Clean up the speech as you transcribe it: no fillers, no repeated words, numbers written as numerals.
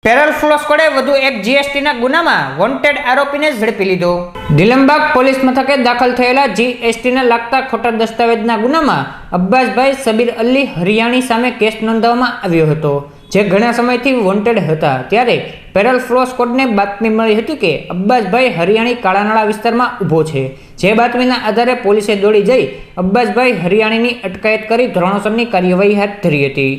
Parole flow સ્ક્વોડે વધુ એક જીએસટીના ગુનામાં વોન્ટેડ આરોપીને ઝડપી લીધો। નીલમબાગ પોલીસ મથકે દાખલ થયેલા જીએસટીને લાગતા ખોટા દસ્તાવેજના ગુનામાં અબ્બાસભાઈ સબીર અલી હરિયાણી સામે કેસ નોંધવામાં આવ્યો હતો, જે ઘણા સમયથી વોન્ટેડ હતા। ત્યારે પેરોલ ફ્લો સ્ક્વોડને બાતમી મળી હતી કે અબ્બાસભાઈ હરિયાણી કાળાનાળા વિસ્તારમાં ઊભો છે, જે બાતમીના આધારે પોલીસે દોડી જઈ અબ્બાસભાઈ હરિયાણીની અટકાયત કરી ધોરણસરની કાર્યવાહી હાથ ધરી હતી।